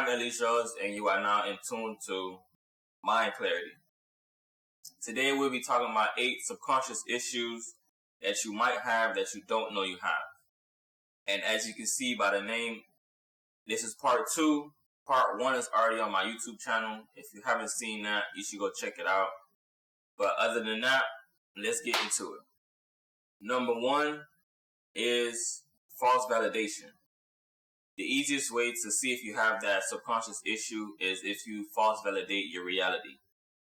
I'm ElyJoz, and you are now in tune to Mind Clarity. Today we'll be talking about 8 subconscious issues that you might have that you don't know you have. And as you can see by the name, this is part 2. Part 1 is already on my YouTube channel. If you haven't seen that, you should go check it out. But other than that, let's get into it. Number 1 is false validation. The easiest way to see if you have that subconscious issue is if you false validate your reality.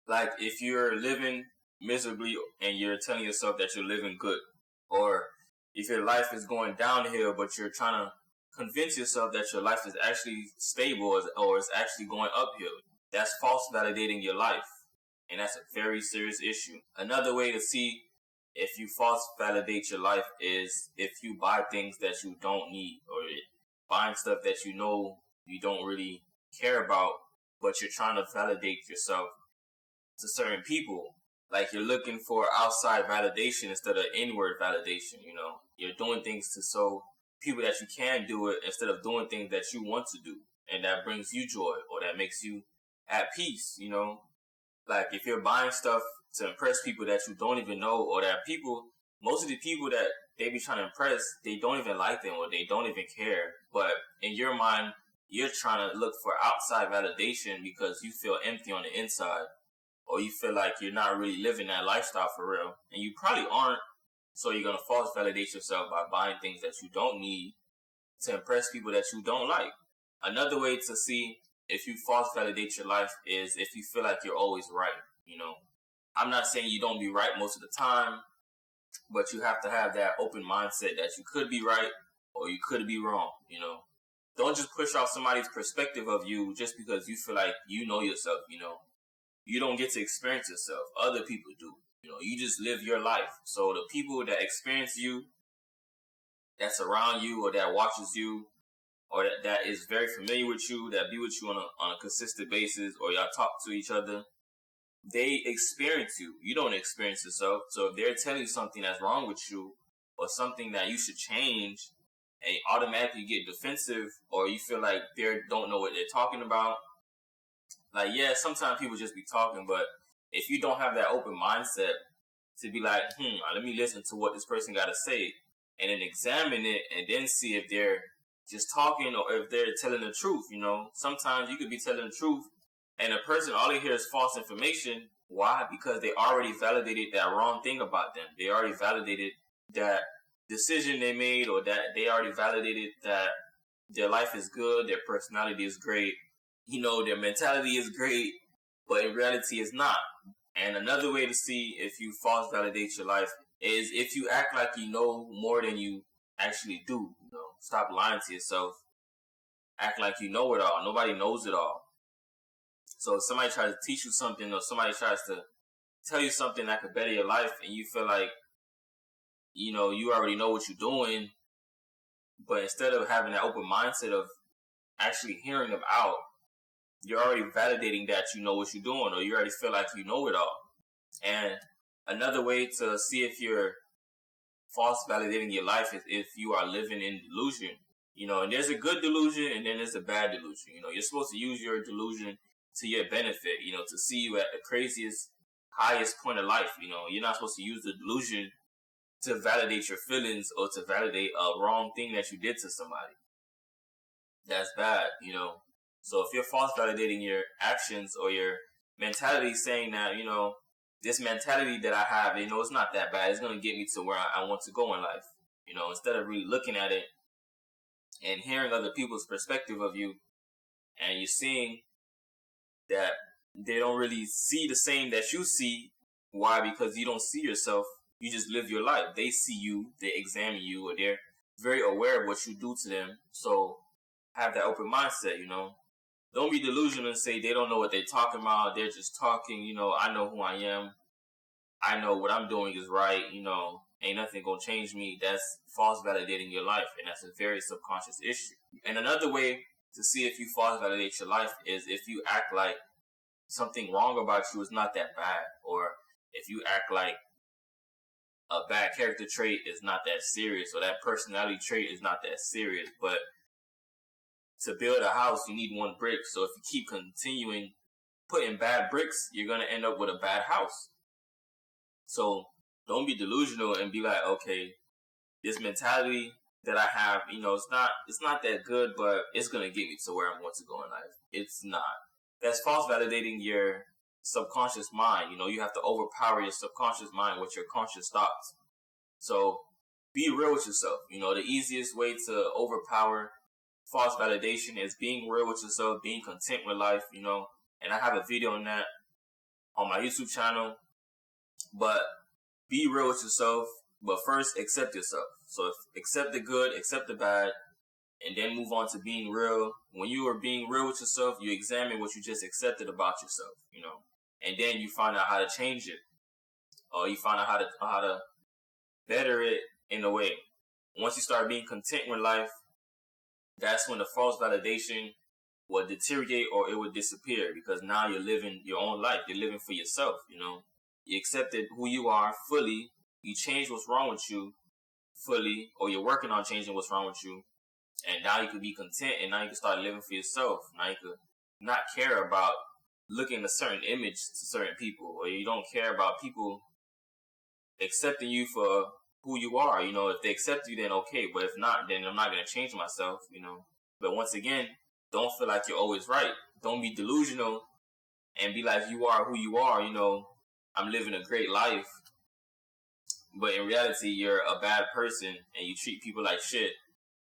Like if you're living miserably and you're telling yourself that you're living good, or if your life is going downhill but you're trying to convince yourself that your life is actually stable or is actually going uphill, that's false validating your life, and that's a very serious issue. Another way to see if you false validate your life is if you buy things that you don't need, or buying stuff that you know you don't really care about, but you're trying to validate yourself to certain people. Like you're looking for outside validation instead of inward validation, You're doing things to show people that you can do it instead of doing things that you want to do and that brings you joy or that makes you at peace, Like if you're buying stuff to impress people that you don't even know, or that most of the people that they be trying to impress, they don't even like them or they don't even care. But in your mind, you're trying to look for outside validation because you feel empty on the inside, or you feel like you're not really living that lifestyle for real. And you probably aren't. So you're going to false validate yourself by buying things that you don't need to impress people that you don't like. Another way to see if you false validate your life is if you feel like you're always right. I'm not saying you don't be right most of the time, but you have to have that open mindset that you could be right or you could be wrong, Don't just push off somebody's perspective of you just because you feel like you know yourself, You don't get to experience yourself. Other people do. You just live your life. So the people that experience you, that's around you or that watches you, or that is very familiar with you, that be with you on a consistent basis, or y'all talk to each other, they experience you. You don't experience yourself. So if they're telling you something that's wrong with you or something that you should change, and you automatically get defensive, or you feel like they don't know what they're talking about. Like, yeah, sometimes people just be talking, but if you don't have that open mindset to be like, let me listen to what this person got to say, and then examine it, and then see if they're just talking or if they're telling the truth, Sometimes you could be telling the truth, and a person, all they hear is false information. Why? Because they already validated that wrong thing about them. They already validated that decision they made, or that they already validated that their life is good, their personality is great, their mentality is great, but in reality it's not. And another way to see if you false validate your life is if you act like you know more than you actually do. Stop lying to yourself. Act like you know it all. Nobody knows it all. So if somebody tries to teach you something, or somebody tries to tell you something that could better your life, and you feel like, you already know what you're doing, but instead of having that open mindset of actually hearing them out, you're already validating that you know what you're doing, or you already feel like you know it all. And another way to see if you're false validating your life is if you are living in delusion. And there's a good delusion and then there's a bad delusion. You're supposed to use your delusion to your benefit, to see you at the craziest, highest point of life. You're not supposed to use the delusion to validate your feelings or to validate a wrong thing that you did to somebody. That's bad, So if you're false validating your actions or your mentality, saying that, this mentality that I have, it's not that bad. It's going to get me to where I want to go in life. Instead of really looking at it and hearing other people's perspective of you, and you're seeing that they don't really see the same that you see. Why? Because you don't see yourself. You just live your life. They see you, they examine you, or they're very aware of what you do to them. So have that open mindset, Don't be delusional and say they don't know what they're talking about. They're just talking, I know who I am. I know what I'm doing is right, ain't nothing gonna change me. That's false validating your life, and that's a very subconscious issue. And another way to see if you false validate your life is if you act like something wrong about you is not that bad, or if you act like a bad character trait is not that serious, or that personality trait is not that serious. But to build a house, you need 1 brick. So if you keep continuing putting bad bricks, you're going to end up with a bad house. So don't be delusional and be like, okay, this mentality that I have, it's not that good, but it's going to get me to where I want to go in life. It's not. That's false validating your subconscious mind. You have to overpower your subconscious mind with your conscious thoughts. So be real with yourself. The easiest way to overpower false validation is being real with yourself, being content with life, and I have a video on that on my YouTube channel. But be real with yourself, but first accept yourself. So accept the good, accept the bad, and then move on to being real. When you are being real with yourself, you examine what you just accepted about yourself, and then you find out how to change it, or you find out how to better it in a way. Once you start being content with life, that's when the false validation will deteriorate or it will disappear, because now you're living your own life. You're living for yourself, You accepted who you are fully. You changed what's wrong with you fully, or you're working on changing what's wrong with you. And now you can be content, and now you can start living for yourself. Now you can not care about looking a certain image to certain people, or you don't care about people accepting you for who you are. If they accept you, then okay. But if not, then I'm not going to change myself, But once again, don't feel like you're always right. Don't be delusional and be like, you are who you are, I'm living a great life. But in reality, you're a bad person and you treat people like shit.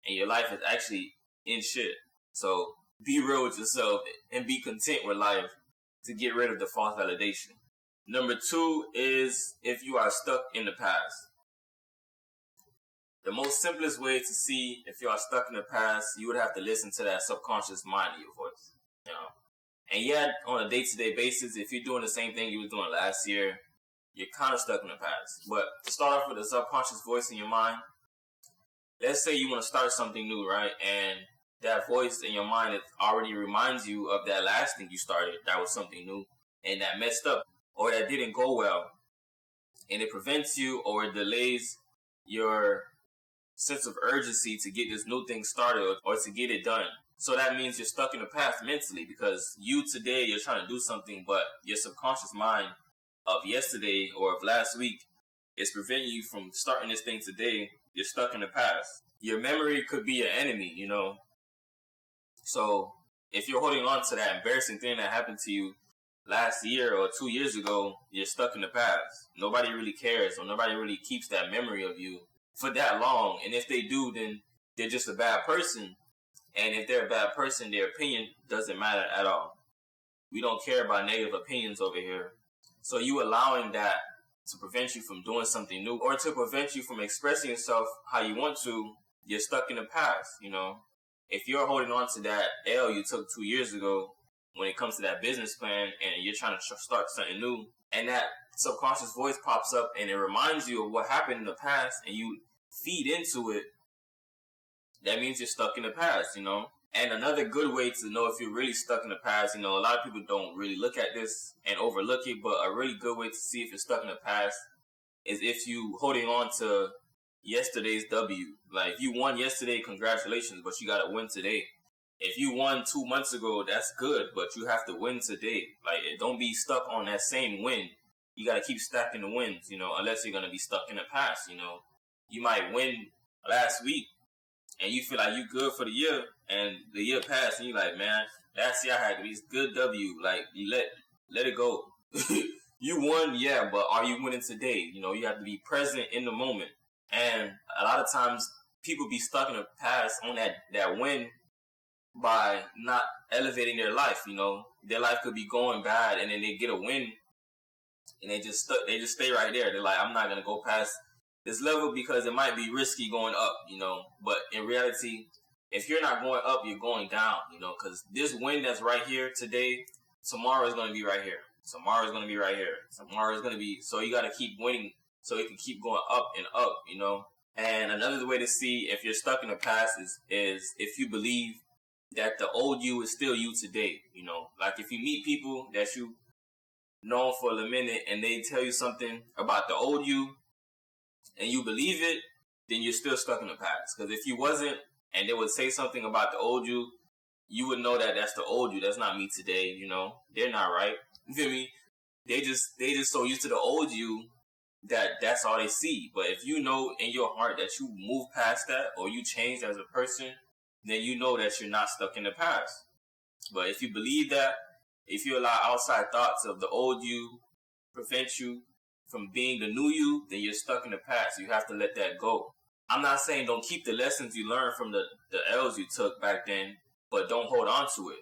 And your life is actually in shit. So be real with yourself and be content with life to get rid of the false validation. Number 2 is if you are stuck in the past. The most simplest way to see if you are stuck in the past, you would have to listen to that subconscious mind of your voice. And yet, on a day-to-day basis, if you're doing the same thing you were doing last year, you're kind of stuck in the past. But to start off with the subconscious voice in your mind, let's say you want to start something new, right? And that voice in your mind, it already reminds you of that last thing you started that was something new and that messed up or that didn't go well. And it prevents you or it delays your sense of urgency to get this new thing started or to get it done. So that means you're stuck in the past mentally, because today you're trying to do something, but your subconscious mind of yesterday or of last week is preventing you from starting this thing today. You're stuck in the past. Your memory could be your enemy, So if you're holding on to that embarrassing thing that happened to you last year or 2 years ago, you're stuck in the past. Nobody really cares, or nobody really keeps that memory of you for that long. And if they do, then they're just a bad person. And if they're a bad person, their opinion doesn't matter at all. We don't care about negative opinions over here. So you allowing that to prevent you from doing something new or to prevent you from expressing yourself how you want to, you're stuck in the past, If you're holding on to that L you took 2 years ago when it comes to that business plan and you're trying to start something new, and that subconscious voice pops up and it reminds you of what happened in the past and you feed into it, that means you're stuck in the past, And another good way to know if you're really stuck in the past, a lot of people don't really look at this and overlook it, but a really good way to see if you're stuck in the past is if you holding on to yesterday's W. Like, if you won yesterday, congratulations, but you got to win today. If you won 2 months ago, that's good, but you have to win today. Like, don't be stuck on that same win. You got to keep stacking the wins, unless you're going to be stuck in the past, You might win last week, and you feel like you good for the year, and the year passed, and you're like, man, last year I had these good W. Like, you let it go. You won, yeah, but are you winning today? You have to be present in the moment. And a lot of times, people be stuck in the past on that win by not elevating their life. Their life could be going bad, and then they get a win, and they just stay right there. They're like, I'm not gonna go past this level because it might be risky going up, But in reality, if you're not going up, you're going down, because this win that's right here today, tomorrow is going to be right here. Tomorrow is going to be right here. Tomorrow is going to be, so you got to keep winning so it can keep going up and up, And another way to see if you're stuck in the past is if you believe that the old you is still you today, Like if you meet people that you know for a minute and they tell you something about the old you, and you believe it, then you're still stuck in the past. Because if you wasn't, and they would say something about the old you, you would know that that's the old you. That's not me today. You know, they're not right. You feel me? They just so used to the old you that that's all they see. But if you know in your heart that you move past that or you changed as a person, then you know that you're not stuck in the past. But if you believe that, if you allow outside thoughts of the old you prevent you from being the new you, then you're stuck in the past. You have to let that go. I'm not saying don't keep the lessons you learned from the L's you took back then, but don't hold on to it.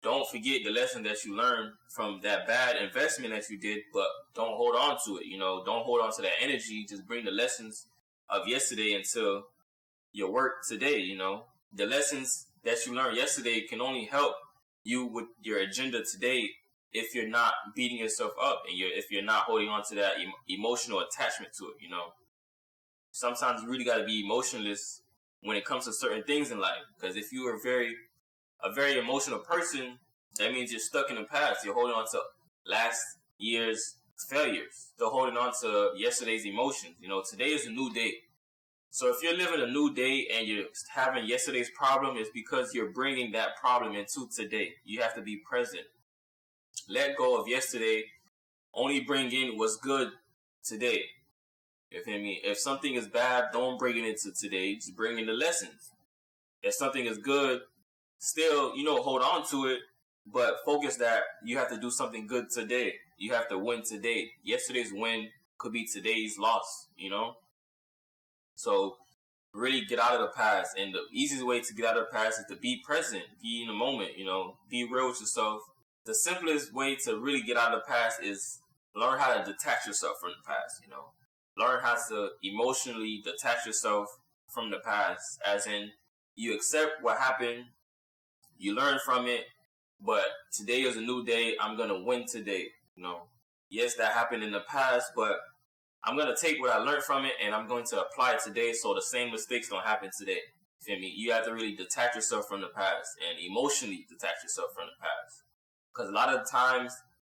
Don't forget the lesson that you learned from that bad investment that you did, but don't hold on to it. You know, don't hold on to that energy. Just bring the lessons of yesterday into your work today. You know, the lessons that you learned yesterday can only help you with your agenda today if you're not beating yourself up and if you're not holding on to that emotional attachment to it. You know, sometimes you really got to be emotionless when it comes to certain things in life, because if you are a very emotional person, that means you're stuck in the past. You're holding on to last year's failures. Still holding on to yesterday's emotions. You know, today is a new day. So if you're living a new day and you're having yesterday's problem, it's because you're bringing that problem into today. You have to be present. Let go of yesterday. Only bring in what's good today. You feel me? If something is bad, don't bring it into today. Just bring in the lessons. If something is good, still, you know, hold on to it, but focus that you have to do something good today. You have to win today. Yesterday's win could be today's loss, you know? So really get out of the past. And the easiest way to get out of the past is to be present, be in the moment, you know, be real with yourself. The simplest way to really get out of the past is learn how to detach yourself from the past, you know? Learn how to emotionally detach yourself from the past, as in you accept what happened, you learn from it, but today is a new day. I'm going to win today. You know, yes, that happened in the past, but I'm going to take what I learned from it and I'm going to apply it today so the same mistakes don't happen today. You feel me? You have to really detach yourself from the past and emotionally detach yourself from the past. Because a lot of times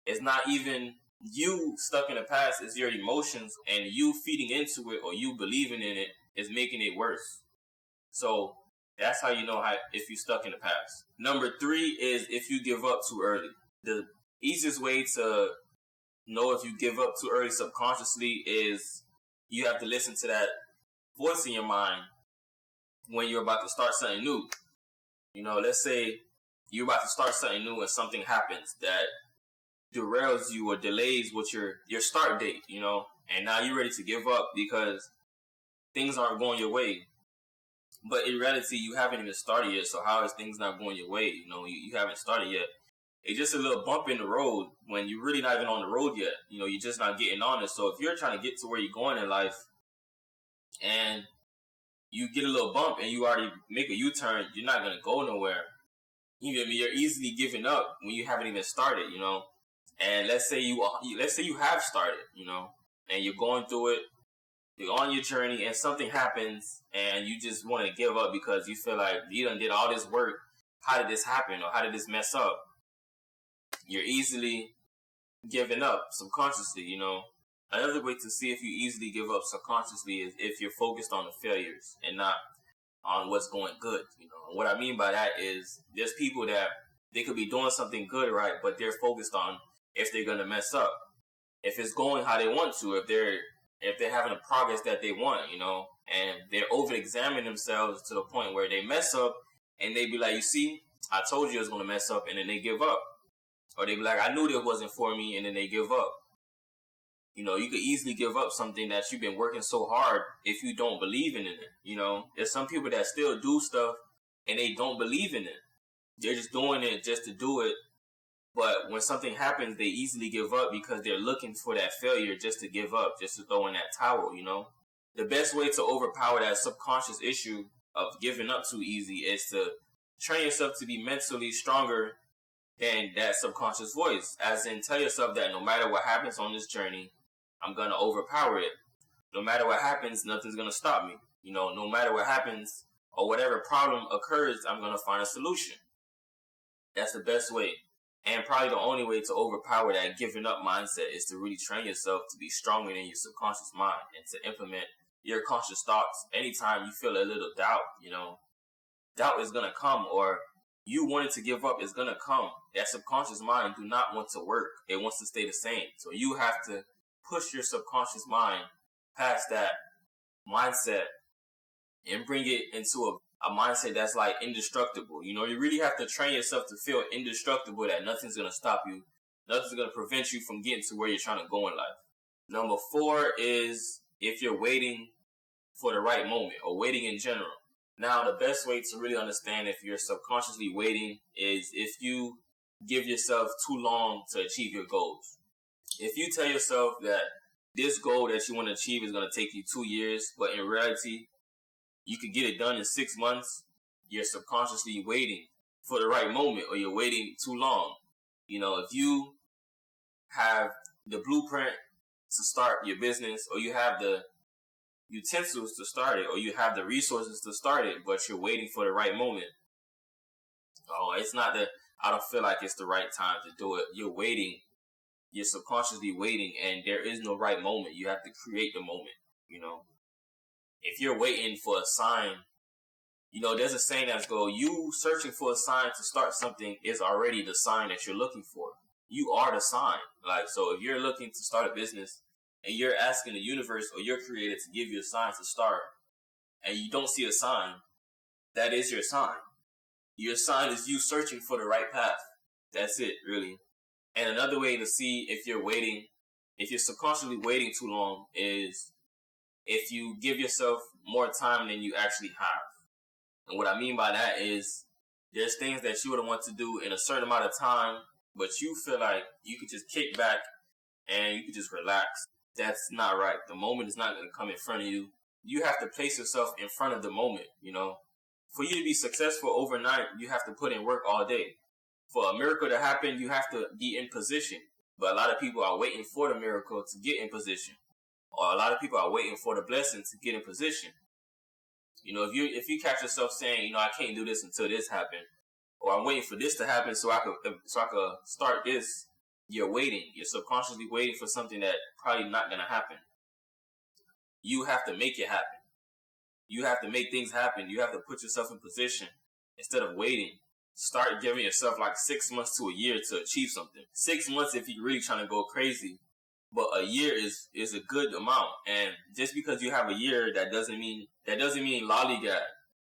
it's not even you stuck in the past, it's your emotions, and you feeding into it or you believing in it is making it worse. So that's how you know if you're stuck in the past. Number 3 is if you give up too early. The easiest way to know if you give up too early subconsciously is you have to listen to that voice in your mind when you're about to start something new. You know, let's say you're about to start something new and something happens that derails you or delays with your start date, you know, and now you're ready to give up because things aren't going your way. But in reality, you haven't even started yet, so how is things not going your way? You know, you haven't started yet. It's just a little bump in the road when you're really not even on the road yet. You know, you're just not getting on it. So if you're trying to get to where you're going in life and you get a little bump and you already make a U-turn, you're not going to go nowhere. You're easily giving up when you haven't even started, you know. And let's say you have started, you know, and you're going through it. You're on your journey and something happens and you just want to give up because you feel like you done did all this work. How did this happen? Or how did this mess up? You're easily giving up subconsciously, you know. Another way to see if you easily give up subconsciously is if you're focused on the failures and not on what's going good, you know. And what I mean by that is there's people that they could be doing something good, right, but they're focused on if they're going to mess up. If it's going how they want to, if they're having the progress that they want, you know, and they're over-examining themselves to the point where they mess up and they be like, you see, I told you it was going to mess up, and then they give up. Or they be like, I knew that wasn't for me, and then they give up. You know, you could easily give up something that you've been working so hard if you don't believe in it, you know. There's some people that still do stuff and they don't believe in it. They're just doing it just to do it. But when something happens, they easily give up because they're looking for that failure just to give up, just to throw in that towel, you know. The best way to overpower that subconscious issue of giving up too easy is to train yourself to be mentally stronger than that subconscious voice. As in, tell yourself that no matter what happens on this journey, I'm going to overpower it. No matter what happens, nothing's going to stop me. You know, no matter what happens or whatever problem occurs, I'm going to find a solution. That's the best way. And probably the only way to overpower that giving up mindset is to really train yourself to be stronger than your subconscious mind and to implement your conscious thoughts anytime you feel a little doubt, you know. Doubt is going to come, or you wanting to give up is going to come. That subconscious mind do not want to work. It wants to stay the same. So you have to push your subconscious mind past that mindset and bring it into a mindset that's like indestructible. You really have to train yourself to feel indestructible, that nothing's going to stop you. Nothing's going to prevent you from getting to where you're trying to go in life. Number 4 is if you're waiting for the right moment or waiting in general. Now, the best way to really understand if you're subconsciously waiting is if you give yourself too long to achieve your goals. If you tell yourself that this goal that you want to achieve is going to take you 2 years, but in reality, you could get it done in 6 months, you're subconsciously waiting for the right moment, or you're waiting too long. If you have the blueprint to start your business, or you have the utensils to start it, or you have the resources to start it, but you're waiting for the right moment. It's not that I don't feel like it's the right time to do it. You're waiting. You're subconsciously waiting, and there is no right moment. You have to create the moment, If you're waiting for a sign, there's a saying that's you searching for a sign to start something is already the sign that you're looking for. You are the sign. So if you're looking to start a business and you're asking the universe or your creator to give you a sign to start, and you don't see a sign, that is your sign. Your sign is you searching for the right path. That's it, really. And another way to see if you're subconsciously waiting too long, is if you give yourself more time than you actually have. And what I mean by that is there's things that you would want to do in a certain amount of time, but you feel like you could just kick back and you could just relax. That's not right. The moment is not going to come in front of you. You have to place yourself in front of the moment, For you to be successful overnight, you have to put in work all day. For a miracle to happen, you have to be in position. But a lot of people are waiting for the miracle to get in position. Or a lot of people are waiting for the blessing to get in position. If you catch yourself saying, I can't do this until this happens, or I'm waiting for this to happen so I could start this, you're waiting. You're subconsciously waiting for something that probably not going to happen. You have to make it happen. You have to make things happen. You have to put yourself in position instead of waiting. Start giving yourself 6 months to a year to achieve something. 6 months if you're really trying to go crazy. But a year is a good amount. And just because you have a year, that doesn't mean lollygag.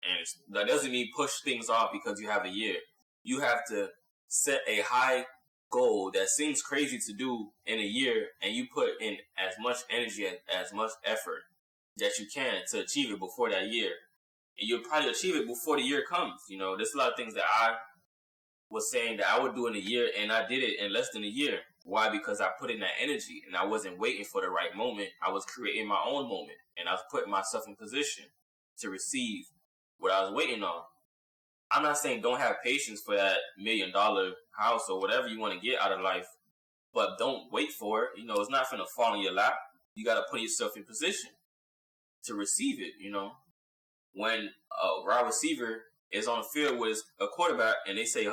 And that doesn't mean push things off because you have a year. You have to set a high goal that seems crazy to do in a year, and you put in as much energy, as much effort that you can to achieve it before that year. And you'll probably achieve it before the year comes. There's a lot of things that I was saying that I would do in a year, and I did it in less than a year. Why? Because I put in that energy, and I wasn't waiting for the right moment. I was creating my own moment, and I was putting myself in position to receive what I was waiting on. I'm not saying don't have patience for that $1 million house or whatever you want to get out of life, but don't wait for it. It's not going to fall in your lap. You got to put yourself in position to receive it. When a wide receiver is on the field with a quarterback and they say,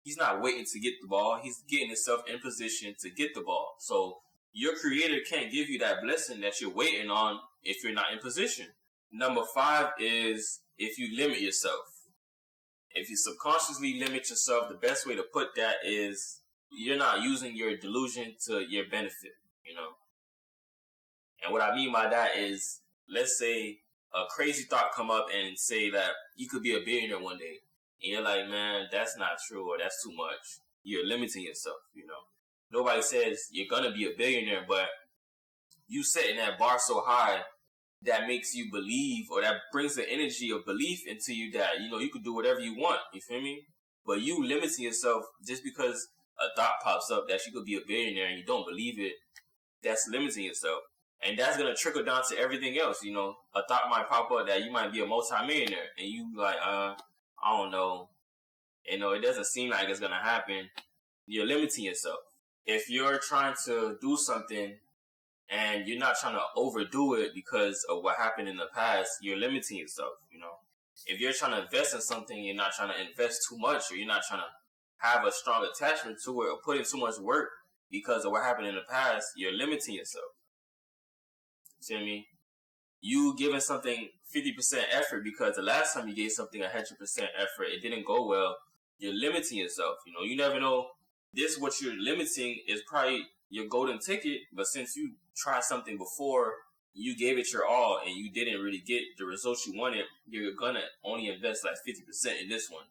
he's not waiting to get the ball. He's getting himself in position to get the ball. So your creator can't give you that blessing that you're waiting on if you're not in position. Number 5 is if you limit yourself. If you subconsciously limit yourself, the best way to put that is you're not using your delusion to your benefit, And what I mean by that is, let's say a crazy thought come up and say that you could be a billionaire one day. And you're like, man, that's not true, or that's too much. You're limiting yourself, Nobody says you're going to be a billionaire, but you setting that bar so high that makes you believe, or that brings the energy of belief into you that, you could do whatever you want. You feel me? But you limiting yourself just because a thought pops up that you could be a billionaire and you don't believe it, that's limiting yourself. And that's going to trickle down to everything else. A thought might pop up that you might be a multimillionaire, and you like, I don't know. It doesn't seem like it's going to happen. You're limiting yourself. If you're trying to do something and you're not trying to overdo it because of what happened in the past, you're limiting yourself, If you're trying to invest in something, you're not trying to invest too much, or you're not trying to have a strong attachment to it or put in too much work because of what happened in the past, you're limiting yourself. See what I mean? You giving something 50% effort because the last time you gave something 100% effort, it didn't go well. you're limiting yourself. You never know. This, what you're limiting, is probably your golden ticket. But since you tried something before, you gave it your all, and you didn't really get the results you wanted, you're gonna only invest like 50% in this one,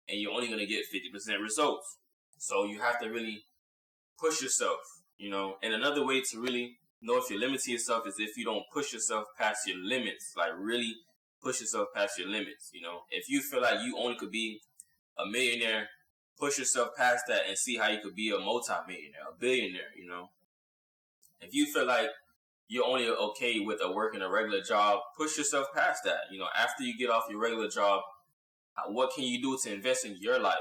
and you're only gonna get 50% results. So you have to really push yourself. And another way to really know if you're limiting yourself is if you don't push yourself past your limits. Like, really push yourself past your limits. If you feel like you only could be a millionaire, push yourself past that and see how you could be a multi-millionaire, a billionaire. If you feel like you're only okay with working a regular job, push yourself past that. After you get off your regular job, what can you do to invest in your life?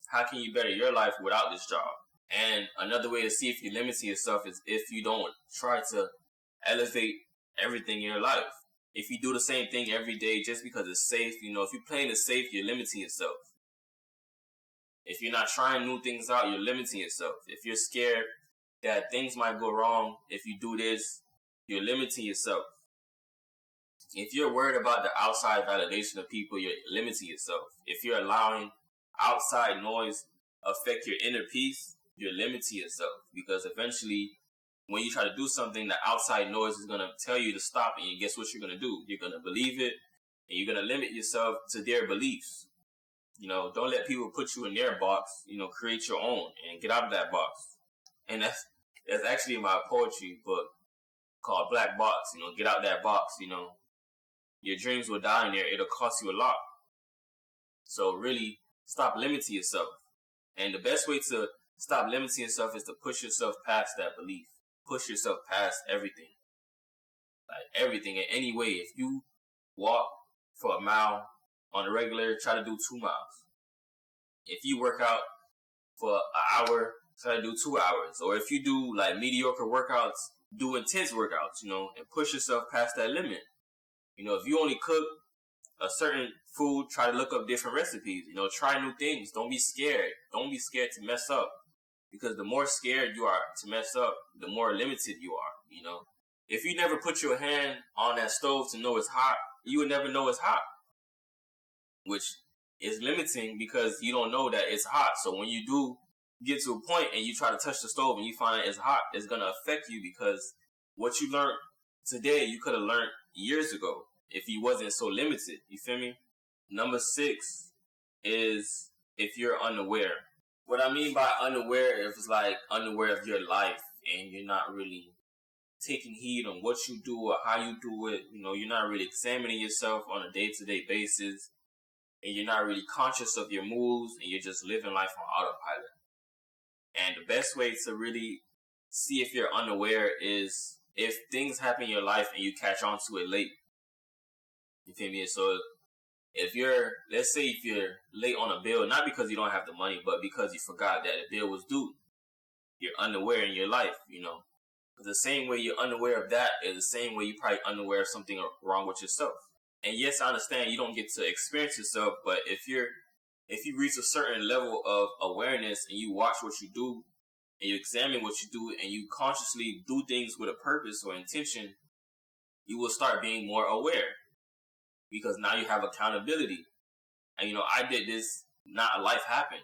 How can you better your life without this job? And another way to see if you're limiting yourself is if you don't try to elevate everything in your life. If you do the same thing every day just because it's safe, if you're playing it safe, you're limiting yourself. If you're not trying new things out, you're limiting yourself. If you're scared that things might go wrong if you do this, you're limiting yourself. If you're worried about the outside validation of people, you're limiting yourself. If you're allowing outside noise affect your inner peace, you're limiting yourself. Because eventually, when you try to do something, the outside noise is going to tell you to stop, and guess what you're going to do? You're going to believe it, and you're going to limit yourself to their beliefs. Don't let people put you in their box. Create your own and get out of that box. And that's actually my poetry book called Black Box. Get out that box. Your dreams will die in there. It'll cost you a lot. So really, stop limiting yourself. And the best way to stop limiting yourself is to push yourself past that belief. Push yourself past everything. Like everything in any way. If you walk for a mile on a regular, try to do 2 miles. If you work out for an hour, try to do 2 hours. Or if you do like mediocre workouts, do intense workouts, and push yourself past that limit. If you only cook a certain food, try to look up different recipes. Try new things. Don't be scared. Don't be scared to mess up. Because the more scared you are to mess up, the more limited you are. If you never put your hand on that stove to know it's hot, you would never know it's hot. Which is limiting because you don't know that it's hot. So when you do get to a point and you try to touch the stove and you find it's hot, it's going to affect you because what you learned today, you could have learned years ago if you wasn't so limited. You feel me? Number 6 is if you're unaware. What I mean by unaware is like unaware of your life and you're not really taking heed on what you do or how you do it. You're not really examining yourself on a day-to-day basis, and you're not really conscious of your moves, and you're just living life on autopilot. And the best way to really see if you're unaware is if things happen in your life and you catch on to it late. You feel me? So let's say if you're late on a bill, not because you don't have the money, but because you forgot that a bill was due, you're unaware in your life, The same way you're unaware of that is the same way you're probably unaware of something wrong with yourself. And yes, I understand you don't get to experience yourself, but if you reach a certain level of awareness and you watch what you do and you examine what you do and you consciously do things with a purpose or intention, you will start being more aware because now you have accountability. And, I did this, not life happened,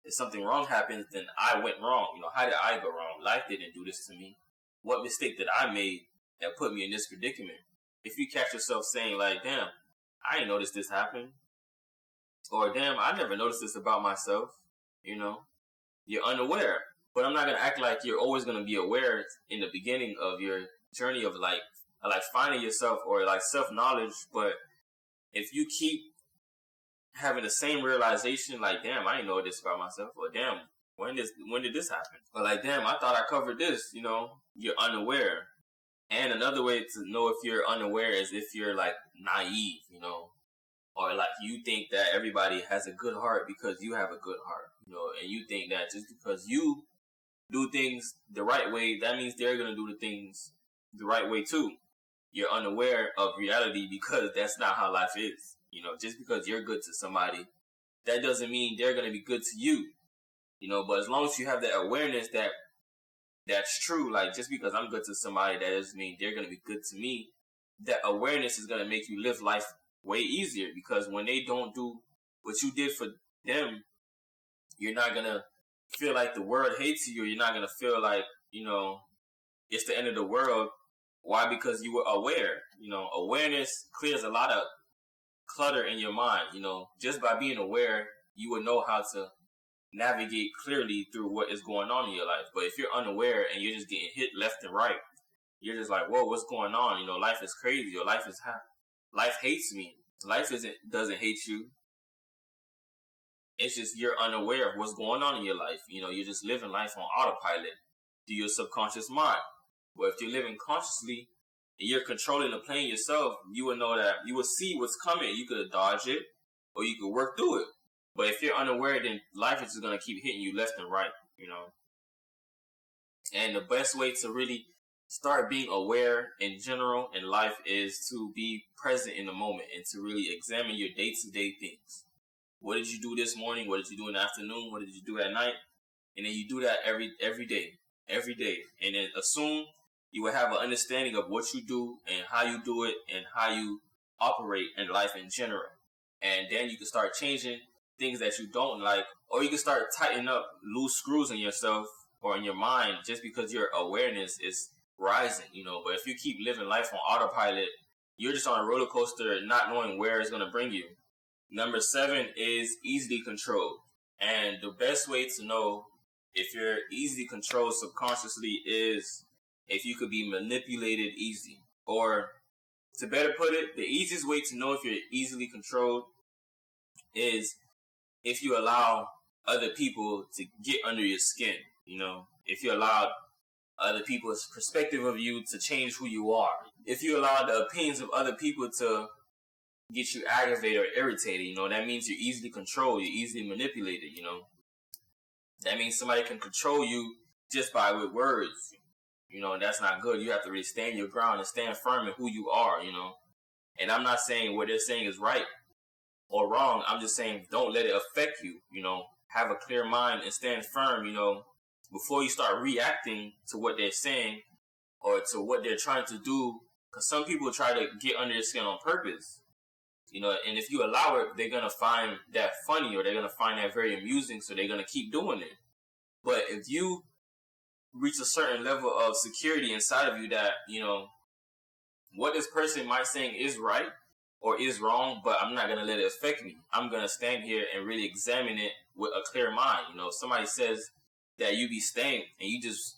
If something wrong happens, then I went wrong. How did I go wrong? Life didn't do this to me. What mistake did I make that put me in this predicament? If you catch yourself saying like, damn, I didn't notice this happen. Or damn, I never noticed this about myself. You're unaware. But I'm not going to act like you're always going to be aware in the beginning of your journey of like finding yourself or like self-knowledge. But if you keep having the same realization, like, damn, I didn't know this about myself. Or damn, when did this happen? Or like, damn, I thought I covered this, you're unaware. And another way to know if you're unaware is if you're like naive, or like you think that everybody has a good heart because you have a good heart, and you think that just because you do things the right way, that means they're going to do the things the right way too. You're unaware of reality because that's not how life is. Just because you're good to somebody, that doesn't mean they're going to be good to you. But as long as you have that awareness that that's true, like just because I'm good to somebody, that doesn't mean they're going to be good to me. That awareness is going to make you live life way easier because when they don't do what you did for them, you're not gonna feel like the world hates you, or you're not gonna feel like, it's the end of the world. Why? Because you were aware. Awareness clears a lot of clutter in your mind. Just by being aware, you will know how to navigate clearly through what is going on in your life. But if you're unaware and you're just getting hit left and right, you're just like, whoa, what's going on? Life is crazy, or life hates me. Life doesn't hate you. It's just you're unaware of what's going on in your life. You're just living life on autopilot through your subconscious mind. But if you're living consciously and you're controlling the plane yourself, you will know that you will see what's coming. You could dodge it or you could work through it. But if you're unaware, then life is just going to keep hitting you left and right, And the best way to really start being aware in general in life is to be present in the moment and to really examine your day-to-day things. What did you do this morning? What did you do in the afternoon? What did you do at night? And then you do that every day. And then assume you will have an understanding of what you do and how you do it and how you operate in life in general. And then you can start changing things that you don't like, or you can start tightening up loose screws in yourself or in your mind just because your awareness is rising, But if you keep living life on autopilot, you're just on a roller coaster not knowing where it's going to bring you. Number 7 is easily controlled. And the best way to know if you're easily controlled subconsciously is if you could be manipulated easy. Or to better put it, the easiest way to know if you're easily controlled is if you allow other people to get under your skin. If you allow other people's perspective of you to change who you are. If you allow the opinions of other people to get you aggravated or irritated, that means you're easily controlled, you're easily manipulated, That means somebody can control you just with words, and that's not good. You have to really stand your ground and stand firm in who you are, And I'm not saying what they're saying is right or wrong. I'm just saying don't let it affect you, Have a clear mind and stand firm, before you start reacting to what they're saying or to what they're trying to do. Because some people try to get under your skin on purpose. And if you allow it, they're going to find that funny or they're going to find that very amusing, so they're going to keep doing it. But if you reach a certain level of security inside of you that, what this person might saying is right or is wrong, but I'm not going to let it affect me. I'm going to stand here and really examine it with a clear mind. If somebody says that you be stank and you just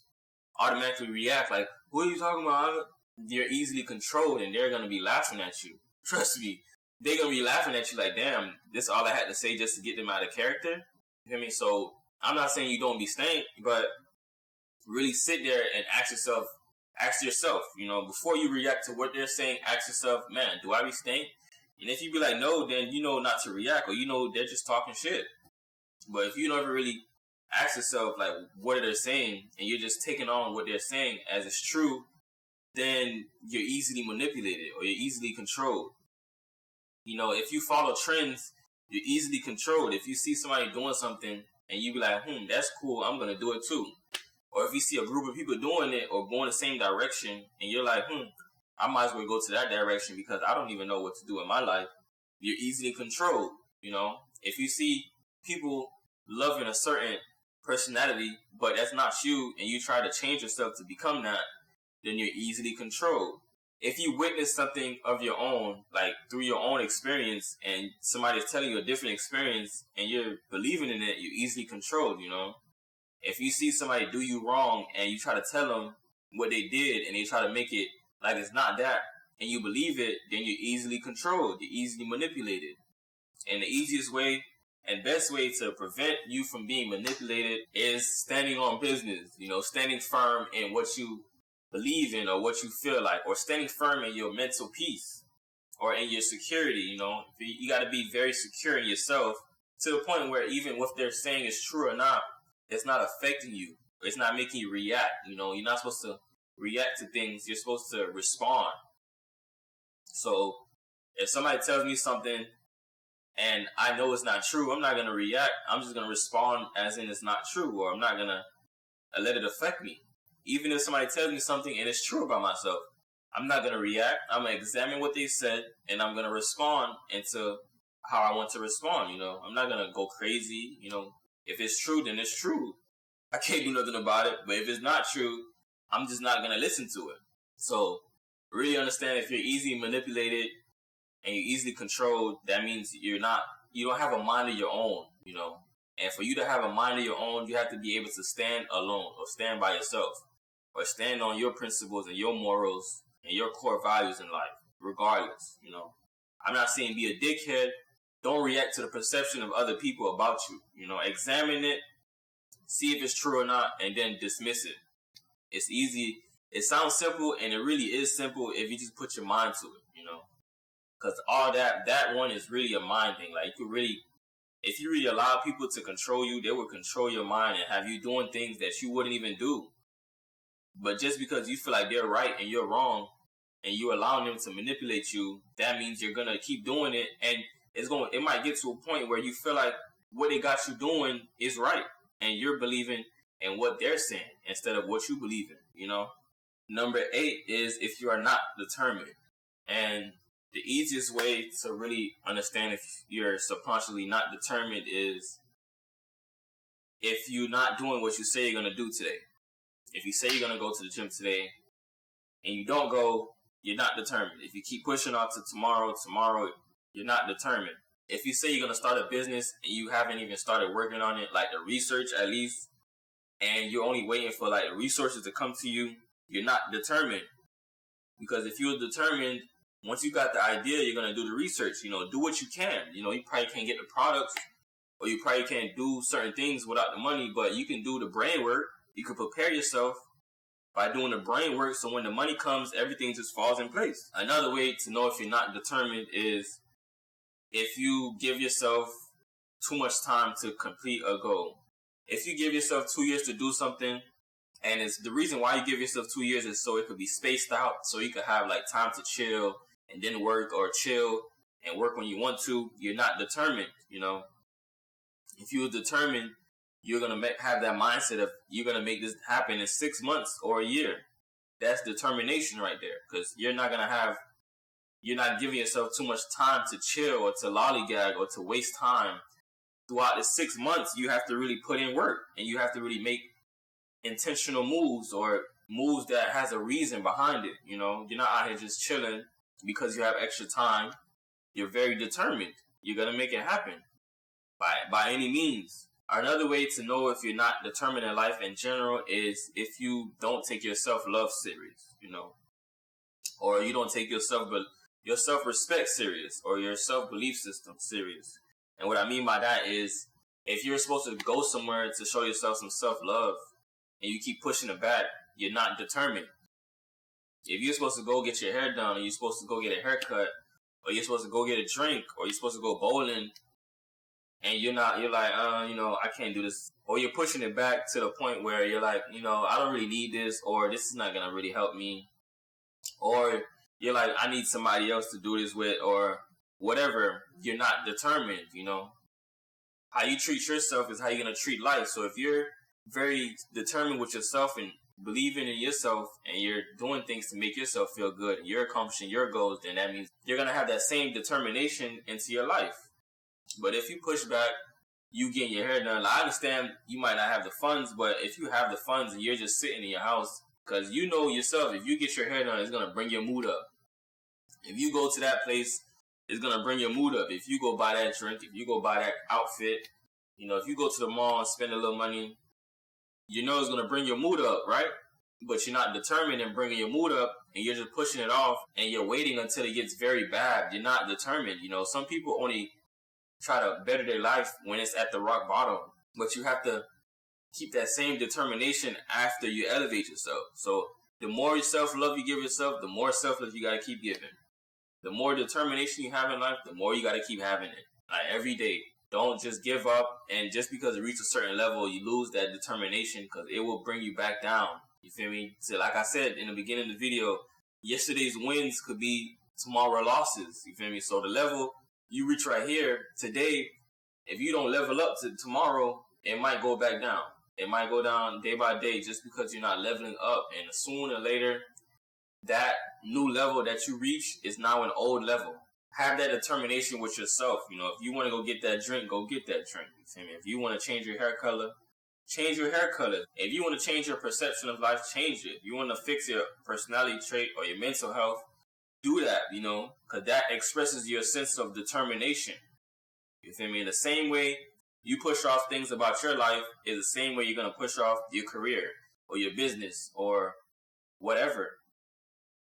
automatically react like, what are you talking about? You're easily controlled and they're going to be laughing at you. Trust me. They're going to be laughing at you like, damn, this is all I had to say just to get them out of character. You hear me? So I'm not saying you don't be stank, but really sit there and ask yourself, before you react to what they're saying, ask yourself, man, do I be stank? And if you be like, no, then you know not to react, or they're just talking shit. But if you never really ask yourself, like, what are they saying, and you're just taking on what they're saying as it's true, then you're easily manipulated or you're easily controlled. If you follow trends, you're easily controlled. If you see somebody doing something and you be like, that's cool, I'm going to do it too. Or if you see a group of people doing it or going the same direction and you're like, I might as well go to that direction because I don't even know what to do in my life, you're easily controlled. If you see people loving a certain personality, but that's not you, and you try to change yourself to become that, then you're easily controlled. If you witness something of your own, like through your own experience, and somebody's telling you a different experience and you're believing in it, you're easily controlled, If you see somebody do you wrong and you try to tell them what they did and they try to make it like it's not that, and you believe it, then you're easily controlled, you're easily manipulated. And the easiest way and best way to prevent you from being manipulated is standing on business, standing firm in what you believe in or what you feel like, or standing firm in your mental peace or in your security. You got to be very secure in yourself to the point where even what they're saying is true or not, it's not affecting you. It's not making you react. You're not supposed to react to things. You're supposed to respond. So if somebody tells me something and I know it's not true, I'm not going to react. I'm just going to respond as in it's not true, or I'm not going to let it affect me. Even if somebody tells me something and it's true about myself, I'm not going to react. I'm going to examine what they said and I'm going to respond into how I want to respond. I'm not gonna go crazy. If it's true, then it's true. I can't do nothing about it. But if it's not true, I'm just not gonna listen to it. So really understand, if you're easily manipulated and you're easily controlled, that means you don't have a mind of your own. And for you to have a mind of your own, you have to be able to stand alone or stand by yourself or stand on your principles and your morals and your core values in life, regardless. I'm not saying be a dickhead. Don't react to the perception of other people about you. Examine it, see if it's true or not, and then dismiss it. It's easy. It sounds simple, and it really is simple if you just put your mind to it. Because all that one is really a mind thing. Like, if you really allow people to control you, they will control your mind and have you doing things that you wouldn't even do. But just because you feel like they're right and you're wrong, and you allowing them to manipulate you, that means you're gonna keep doing it, and it might get to a point where you feel like what they got you doing is right, and you're believing in what they're saying instead of what you believe in. Number 8 is if you are not determined. And the easiest way to really understand if you're subconsciously not determined is if you're not doing what you say you're going to do today. If you say you're going to go to the gym today and you don't go, you're not determined. If you keep pushing off to tomorrow, you're not determined. If you say you're going to start a business and you haven't even started working on it, like the research at least, and you're only waiting for like the resources to come to you, you're not determined. Because if you're determined, once you got the idea, you're going to do the research. Do what you can. You probably can't get the products, or you probably can't do certain things without the money, but you can do the brain work. You can prepare yourself by doing the brain work, so when the money comes, everything just falls in place. Another way to know if you're not determined is if you give yourself too much time to complete a goal. If you give yourself 2 years to do something, and it's the reason why you give yourself 2 years is so it could be spaced out, so you could have like time to chill and then work, or chill and work when you want to, you're not determined. If you're determined, you're going to have that mindset of you're going to make this happen in 6 months or a year. That's determination right there, because you're not giving yourself too much time to chill or to lollygag or to waste time. Throughout the 6 months, you have to really put in work, and you have to really make intentional moves, or moves that has a reason behind it. You're not out here just chilling because you have extra time. You're very determined. You're going to make it happen by any means. Another way to know if you're not determined in life in general is if you don't take your self-love serious, or you don't take your self-respect serious, or your self-belief system serious. And what I mean by that is, if you're supposed to go somewhere to show yourself some self-love and you keep pushing it back, you're not determined. If you're supposed to go get your hair done, or you're supposed to go get a haircut, or you're supposed to go get a drink, or you're supposed to go bowling, and you're like, I can't do this. Or you're pushing it back to the point where you're like, I don't really need this, or this is not going to really help me. Or you're like, I need somebody else to do this with, or whatever. You're not determined. How you treat yourself is how you're going to treat life. So if you're very determined with yourself and believing in yourself, and you're doing things to make yourself feel good, and you're accomplishing your goals, then that means you're going to have that same determination into your life. But if you push back, you getting your hair done, I understand you might not have the funds, but if you have the funds and you're just sitting in your house, because you know yourself, if you get your hair done, it's going to bring your mood up. If you go to that place, it's going to bring your mood up. If you go buy that drink, if you go buy that outfit, if you go to the mall and spend a little money, it's going to bring your mood up, right? But you're not determined in bringing your mood up, and you're just pushing it off, and you're waiting until it gets very bad. You're not determined. Some people only try to better their life when it's at the rock bottom, but you have to keep that same determination after you elevate yourself. So the more self-love you give yourself, the more self-love you got to keep giving. The more determination you have in life, the more you got to keep having it. Like every day. Don't just give up, and just because you reach a certain level, you lose that determination, because it will bring you back down. You feel me? So like I said in the beginning of the video, yesterday's wins could be tomorrow's losses. You feel me? So the level you reach right here today, if you don't level up to tomorrow, it might go back down. It might go down day by day just because you're not leveling up. And sooner or later, that new level that you reach is now an old level. have that determination with yourself. You know, if you want to go get that drink, go get that drink. You feel me? If you want to change your hair color, change your hair color. If you want to change your perception of life, change it. If you want to fix your personality trait or your mental health, do that, you know, because that expresses your sense of determination. You feel me? In the same way you push off things about your life is the same way you're going to push off your career or your business or whatever.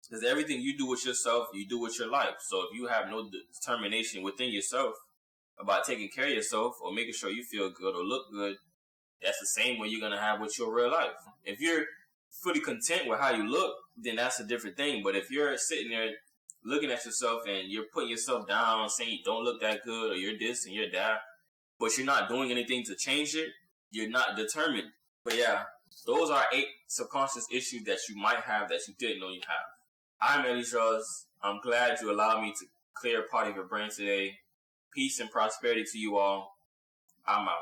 Because everything you do with yourself, you do with your life. So if you have no determination within yourself about taking care of yourself or making sure you feel good or look good, that's the same way you're going to have with your real life. If you're fully content with how you look, then that's a different thing. But if you're sitting there looking at yourself and you're putting yourself down, saying you don't look that good or you're this and you're that, but you're not doing anything to change it, you're not determined. But yeah, those are 8 subconscious issues that you might have that you didn't know you have. I'm ElyJoz. I'm glad you allowed me to clear a part of your brain today. Peace and prosperity to you all. I'm out.